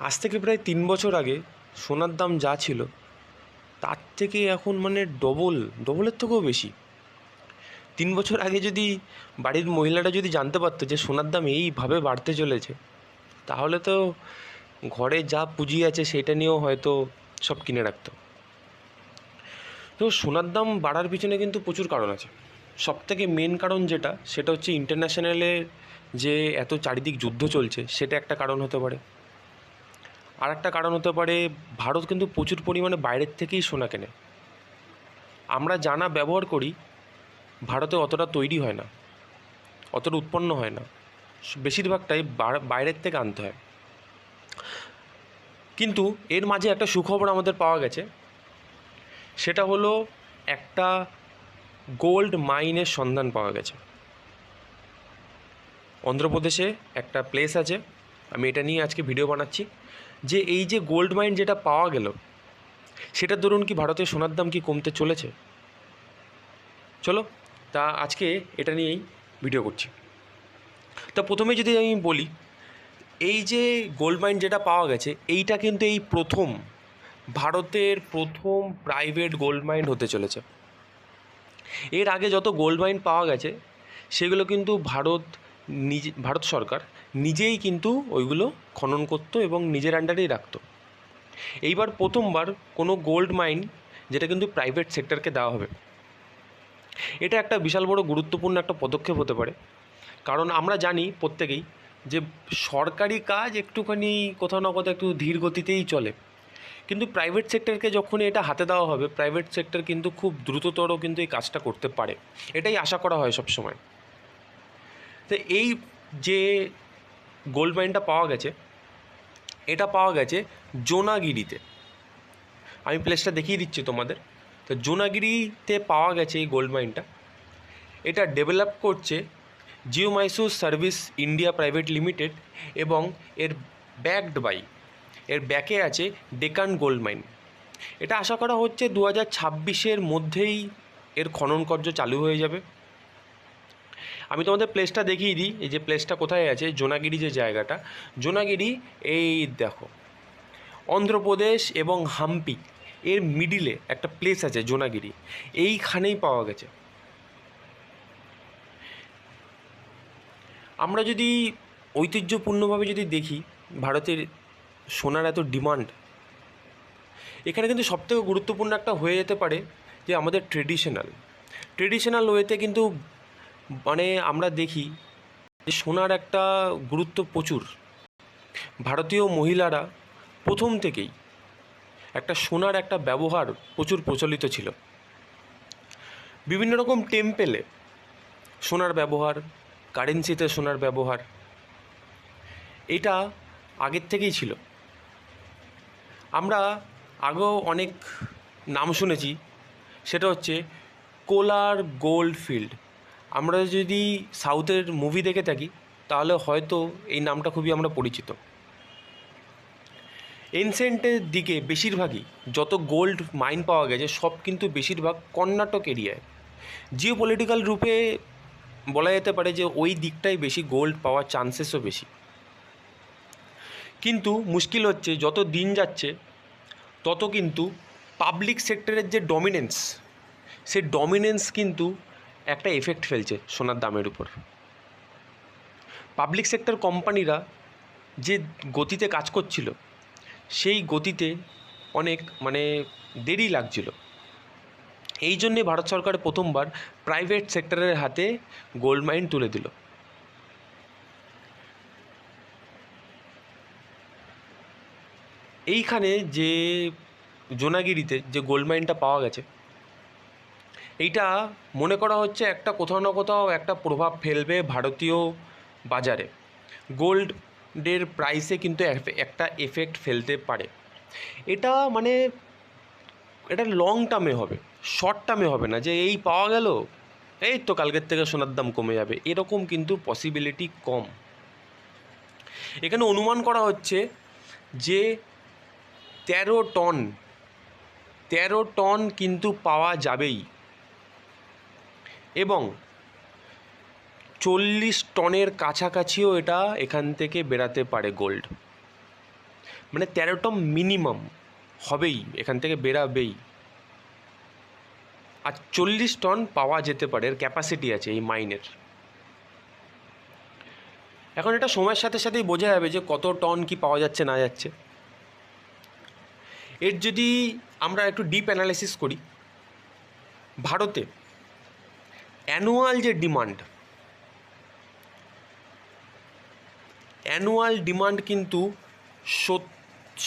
আজ থেকে প্রায় 3 বছর আগে সোনার দাম যা ছিল তার থেকে এখন মানে ডবলের থেকেও বেশি। 3 বছর আগে যদি বাড়ির মহিলারা যদি জানতে পারতো যে সোনার দাম এইভাবে বাড়তে চলেছে, তাহলে তো ঘরে যা পুঁজি আছে সেটা নিয়েও হয়তো সব কিনে রাখতো। তো সোনার দাম বাড়ার পিছনে কিন্তু প্রচুর কারণ আছে। সবথেকে মেন কারণ সেটা হচ্ছে ইন্টারন্যাশনালে যে এত চারিদিক যুদ্ধ চলছে, সেটা একটা কারণ হতে পারে। আর একটা কারণ হতে পারে, ভারত কিন্তু প্রচুর পরিমাণে বাইরের থেকেই সোনা কেনে। আমরা জানা ব্যবহার করি, ভারতে অতটা তৈরি হয় না, অতটা উৎপন্ন হয় না, বেশিরভাগটাই বাইরের থেকে আনতে হয়। কিন্তু এর মাঝে একটা সুখবর আমাদের পাওয়া গেছে, সেটা হলো একটা গোল্ড মাইনের সন্ধান পাওয়া গেছে। অন্ধ্রপ্রদেশে একটা প্লেস আছে, আমি এটা নিয়ে আজকে ভিডিও বানাচ্ছি, যে এই যে গোল্ড মাইন যেটা পাওয়া গেল, সেটার দরুন কি ভারতের সোনার দাম কি কমতে চলেছে? চলো, তা আজকে এটা নিয়েই ভিডিও করছি। তা প্রথমে যদি আমি বলি, এই যে গোল্ড মাইন যেটা পাওয়া গেছে, এইটা কিন্তু এই প্রথম ভারতের প্রথম প্রাইভেট গোল্ড মাইন হতে চলেছে। এর আগে যত গোল্ড মাইন পাওয়া গেছে সেগুলো কিন্তু ভারত সরকার নিজেই কিন্তু ওইগুলো খনন করতো এবং নিজের আন্ডারেই রাখতো। এইবার প্রথমবার কোনো গোল্ড মাইন যেটা কিন্তু প্রাইভেট সেক্টরকে দেওয়া হবে। এটা একটা বিশাল বড় গুরুত্বপূর্ণ একটা পদক্ষেপ হতে পারে, কারণ আমরা জানি প্রত্যেকেই যে সরকারি কাজ একটুখানি কোথাও না কোথাও একটু ধীর গতিতেই চলে, কিন্তু প্রাইভেট সেক্টরকে যখন এটা হাতে দেওয়া হবে, প্রাইভেট সেক্টর কিন্তু খুব দ্রুততর কিন্তু এই কাজটা করতে পারে, এটাই আশা করা হয় সবসময়। তো এই যে গোল্ড মাইনটা পাওয়া গেছে, এটা পাওয়া গেছে জোনাগিরিতে। আমি প্লেসটা দেখিয়ে দিচ্ছি তোমাদের। তো জোনাগিরিতে পাওয়া গেছে এই গোল্ড মাইনটা। এটা ডেভেলপ করছে জিওমাইসোর সার্ভিস ইন্ডিয়া প্রাইভেট লিমিটেড, এবং এর এর ব্যাকে আছে ডেকান গোল্ড মাইন। এটা আশা করা হচ্ছে 2026-এর মধ্যেই এর খনন কার্য চালু হয়ে যাবে। আমি তোমাদের প্লেসটা দেখিয়ে দিই, এই যে প্লেসটা কোথায় আছে, জোনাগিরি যে জায়গাটা, জোনাগিরি এই দেখো, অন্ধ্রপ্রদেশ এবং হাম্পি এর মিডিলে একটা প্লেস আছে জোনাগিরি, এইখানেই পাওয়া গেছে। আমরা যদি ঐতিহ্যপূর্ণভাবে যদি দেখি, ভারতের সোনার এত ডিমান্ড, এখানে কিন্তু সবথেকে গুরুত্বপূর্ণ একটা হয়ে যেতে পারে যে আমাদের ট্রেডিশনাল ওয়েতে কিন্তু মানে আমরা দেখি যে সোনার একটা গুরুত্ব প্রচুর। ভারতীয় মহিলারা প্রথম থেকেই একটা সোনার একটা ব্যবহার প্রচুর প্রচলিত ছিল। বিভিন্ন রকম টেম্পেলে সোনার ব্যবহার, কারেন্সিতে সোনার ব্যবহার, এটা আগের থেকেই ছিল। আমরা আগেও অনেক নাম শুনেছি, সেটা হচ্ছে কোলার গোল্ড ফিল্ড। আমরা যদি সাউথের মুভি দেখে থাকি তাহলে হয়তো এই নামটা খুবই আমরা পরিচিত। এনসেন্টের দিকে বেশিরভাগই যত গোল্ড মাইন পাওয়া গেছে সব কিন্তু বেশিরভাগ কর্ণাটক এরিয়ায়। জিওপলিটিক্যাল রূপে বলা যেতে পারে যে ওই দিকটাই বেশি গোল্ড পাওয়ার চান্সেসও বেশি। কিন্তু মুশকিল হচ্ছে, যত দিন যাচ্ছে তত কিন্তু পাবলিক সেক্টরের যে ডমিনেন্স, সেই ডমিনেন্স কিন্তু একটা এফেক্ট ফেলছে সোনার দামের উপর। পাবলিক সেক্টর কোম্পানিরা যে গতিতে কাজ করছিল, সেই গতিতে অনেক মানে দেরি লাগছিল। এই জন্যে ভারত সরকার প্রথমবার প্রাইভেট সেক্টরের হাতে গোল্ড মাইন তুলে দিল। এইখানে যে জোনাগিরিতে যে গোল্ড মাইনটা পাওয়া গেছে, এইটা মনে করা হচ্ছে একটা কোথাও না কোথাও একটা প্রভাব ফেলবে ভারতীয় বাজারে। গোল্ডের প্রাইসে কিন্তু একটা এফেক্ট ফেলতে পারে। এটা মানে এটা লং টার্মে হবে, শর্ট টার্মে হবে না যে এই পাওয়া গেল এই তো কালকের থেকে সোনার দাম কমে যাবে, এরকম কিন্তু পসিবিলিটি কম। এখানে অনুমান করা হচ্ছে যে 13 টন কিন্তু পাওয়া যাবেই, এবং 40 টনের কাছাকাছিও এটা এখান থেকে বেরাতে পারে গোল্ড। মানে 13 টন মিনিমাম হবেই, এখান থেকে বেরাবেই। আর 40 টন পাওয়া যেতে পারে, এর ক্যাপাসিটি আছে এই মাইনের। এখন এটা সময়ের সাথে সাথেই বোঝা যাবে যে কত টন কি পাওয়া যাচ্ছে না যাচ্ছে। এর যদি আমরা একটু ডিপ অ্যানালাইসিস করি, ভারতে অ্যানুয়াল যে ডিমান্ড কিন্তু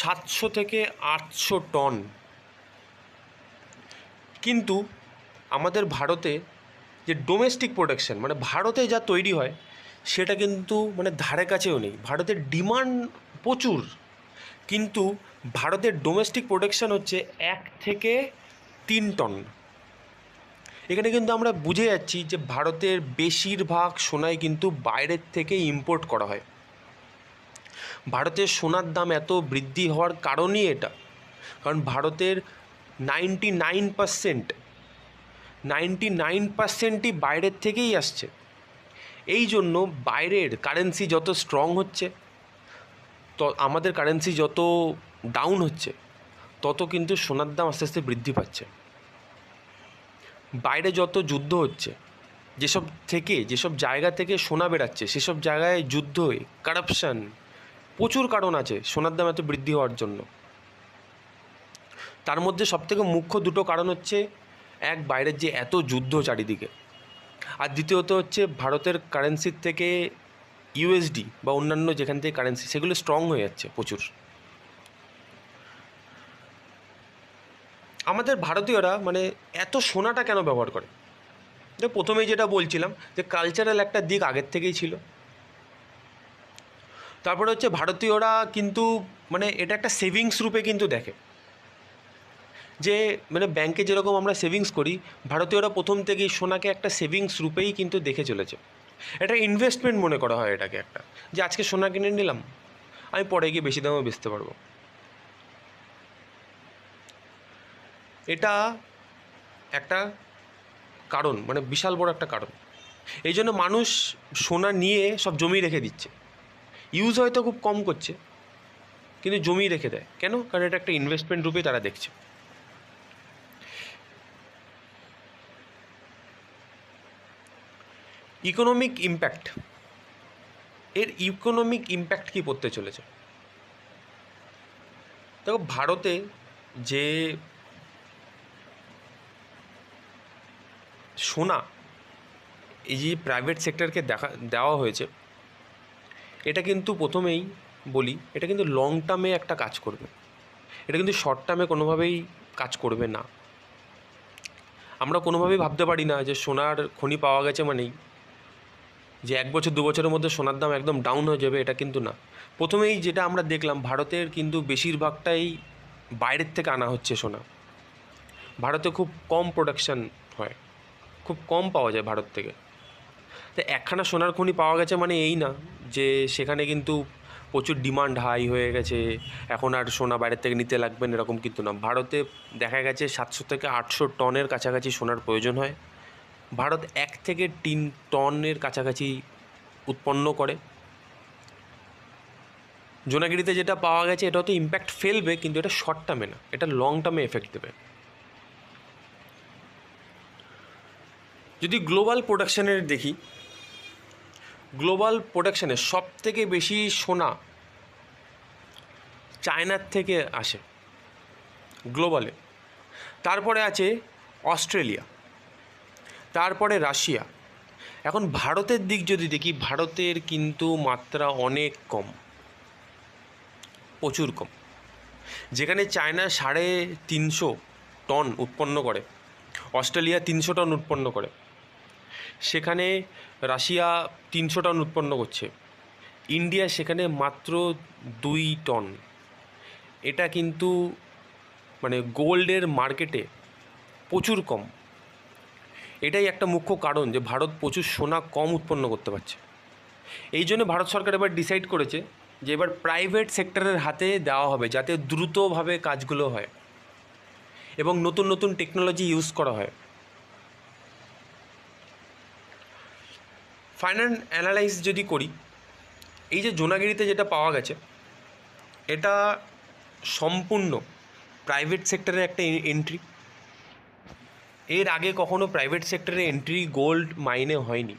700 থেকে 800 টন। কিন্তু আমাদের ভারতে যে ডোমেস্টিক প্রোডাকশন, মানে ভারতে যা তৈরি হয় সেটা কিন্তু মানে ধারে কাছেও নেই। ভারতের ডিমান্ড প্রচুর, কিন্তু ভারতের ডোমেস্টিক প্রোডাকশন হচ্ছে 1 থেকে 3 টন। এখানে কিন্তু আমরা বুঝে যাচ্ছি যে ভারতের বেশিরভাগ সোনাই কিন্তু বাইরের থেকে ইম্পোর্ট করা হয়। ভারতের সোনার দাম এত বৃদ্ধি হওয়ার কারণই এটা, কারণ ভারতের 99%ই বাইরের থেকেই আসছে। এই জন্য বাইরের কারেন্সি যত স্ট্রং হচ্ছে, তো আমাদের কারেন্সি যত ডাউন হচ্ছে, তত কিন্তু সোনার দাম আস্তে আস্তে বৃদ্ধি পাচ্ছে। বাইরে যত যুদ্ধ হচ্ছে, যেসব জায়গা থেকে সোনা বেরাচ্ছে, সেসব জায়গায় যুদ্ধ, কারাপশান, প্রচুর কারণ আছে সোনার দাম এত বৃদ্ধি হওয়ার জন্য। তার মধ্যে সবথেকে মুখ্য দুটো কারণ হচ্ছে, এক, বাইরের যে এত যুদ্ধ চারিদিকে, আর দ্বিতীয়ত হচ্ছে ভারতের কারেন্সির থেকে ইউএসডি বা অন্যান্য যেখান থেকে কারেন্সি, সেগুলো স্ট্রং হয়ে যাচ্ছে প্রচুর। আমাদের ভারতীয়রা মানে এত সোনাটা কেন ব্যবহার করে? যে প্রথমেই যেটা বলছিলাম যে কালচারাল একটা দিক আগের থেকেই ছিল। তারপরে হচ্ছে ভারতীয়রা কিন্তু মানে এটা একটা সেভিংস রূপে কিন্তু দেখে, যে মানে ব্যাংকে যেরকম আমরা সেভিংস করি, ভারতীয়রা প্রথম থেকেই সোনাকে একটা সেভিংস রূপেই কিন্তু দেখে চলেছে। এটা ইনভেস্টমেন্ট মনে করা হয় এটাকে একটা, যে আজকে সোনা কিনে নিলাম, আমি পরে গিয়ে বেশি দামে বেচতে পারবো। এটা একটা কারণ, মানে বিশাল বড় একটা কারণ। এই জন্য মানুষ সোনা নিয়ে সব জমি রেখে দিচ্ছে, ইউজ হয়তো খুব কম করছে, কিন্তু জমি রেখে দেয় কেন? কারণ এটা একটা ইনভেস্টমেন্ট রূপে তারা দেখছে। ইকোনমিক ইম্প্যাক্ট, এর ইকোনমিক ইম্প্যাক্ট কী পড়তে চলেছে? দেখো, ভারতে যে সোনা এই যে প্রাইভেট সেক্টরকে দেওয়া হয়েছে, এটা কিন্তু প্রথমেই বলি, এটা কিন্তু লং টার্মে একটা কাজ করবে, এটা কিন্তু শর্ট টার্মে কোনোভাবেই কাজ করবে না। আমরা কোনোভাবেই ভাবতে পারি না যে সোনার খনি পাওয়া গেছে মানেই যে 1 বছর 2 বছরের মধ্যে সোনার দাম একদম ডাউন হয়ে যাবে, এটা কিন্তু না। প্রথমেই যেটা আমরা দেখলাম, ভারতের কিন্তু বেশিরভাগটাই বাইরের থেকে আনা হচ্ছে সোনা। ভারতে খুব কম প্রোডাকশান হয়, খুব কম পাওয়া যায় ভারত থেকে। তো একখানা সোনার খনি পাওয়া গেছে মানে এই না যে সেখানে কিন্তু প্রচুর ডিমান্ড হাই হয়ে গেছে, এখন আর সোনা বাইরের থেকে নিতে লাগবে না, এরকম কিন্তু না। ভারতে দেখা গেছে 700 থেকে 800 টনের কাছাকাছি সোনার প্রয়োজন হয়। ভারত 1 থেকে 3 টনের কাছাকাছি উৎপন্ন করে। জোনাগিরিতে যেটা পাওয়া গেছে, এটা তো ইম্প্যাক্ট ফেলবে, কিন্তু এটা শর্ট টার্মে না, এটা লং টার্মে এফেক্ট দেবে। যদি গ্লোবাল প্রোডাকশানের দেখি, গ্লোবাল প্রোডাকশানে সব থেকে বেশি সোনা চায়নার থেকে আসে গ্লোবালে। তারপরে আছে অস্ট্রেলিয়া, তারপরে রাশিয়া। এখন ভারতের দিক যদি দেখি, ভারতের কিন্তু মাত্রা অনেক কম, প্রচুর কম। যেখানে চায়না 350 টন উৎপন্ন করে, অস্ট্রেলিয়া 300 টন উৎপন্ন করে, সেখানে রাশিয়া 300 টন উৎপন্ন করছে, ইন্ডিয়া সেখানে মাত্র 2 টন। এটা কিন্তু মানে গোল্ডের মার্কেটে প্রচুর কম। এটাই একটা মুখ্য কারণ যে ভারত প্রচুর সোনা কম উৎপন্ন করতে পারছে। এই জন্য ভারত সরকার এবার ডিসাইড করেছে যে এবার প্রাইভেট সেক্টরের হাতে দেওয়া হবে, যাতে দ্রুতভাবে কাজগুলো হয় এবং নতুন নতুন টেকনোলজি ইউজ করা হয়। ফাইনাল অ্যানালাইজ যদি করি, এই যে জোনাগিরিতে যেটা পাওয়া গেছে, এটা সম্পূর্ণ প্রাইভেট সেক্টরের একটা এন্ট্রি। এর আগে কখনো প্রাইভেট সেক্টরে এন্ট্রি গোল্ড মাইনে হয়নি।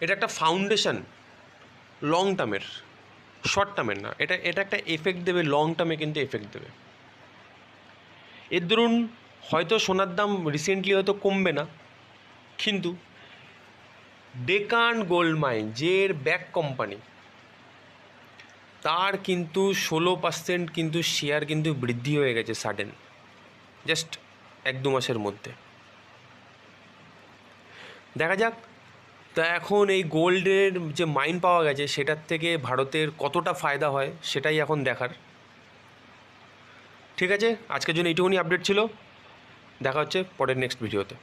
এটা একটা ফাউন্ডেশন, লং টার্মের, শর্ট টার্মের না। এটা একটা এফেক্ট দেবে, লং টার্মে কিন্তু এফেক্ট দেবে। এর দরুন হয়তো সোনার দাম রিসেন্টলি হয়তো কমবে না, কিন্তু ডেকান গোল্ড মাইন যে ব্যাক কোম্পানি, তার কিন্তু 16% কিন্তু শেয়ার কিন্তু বৃদ্ধি হয়ে গেছে সাডেন, জাস্ট 1-2 মাসের মধ্যে। দেখা যাক তা এখন এই গোল্ডের যে মাইন পাওয়া গেছে সেটার থেকে ভারতের কতটা ফায়দা হয় সেটাই এখন দেখার। ঠিক আছে, আজকের জন্য এইটুকুনি আপডেট ছিল। দেখা হচ্ছে পরের নেক্সট ভিডিওতে।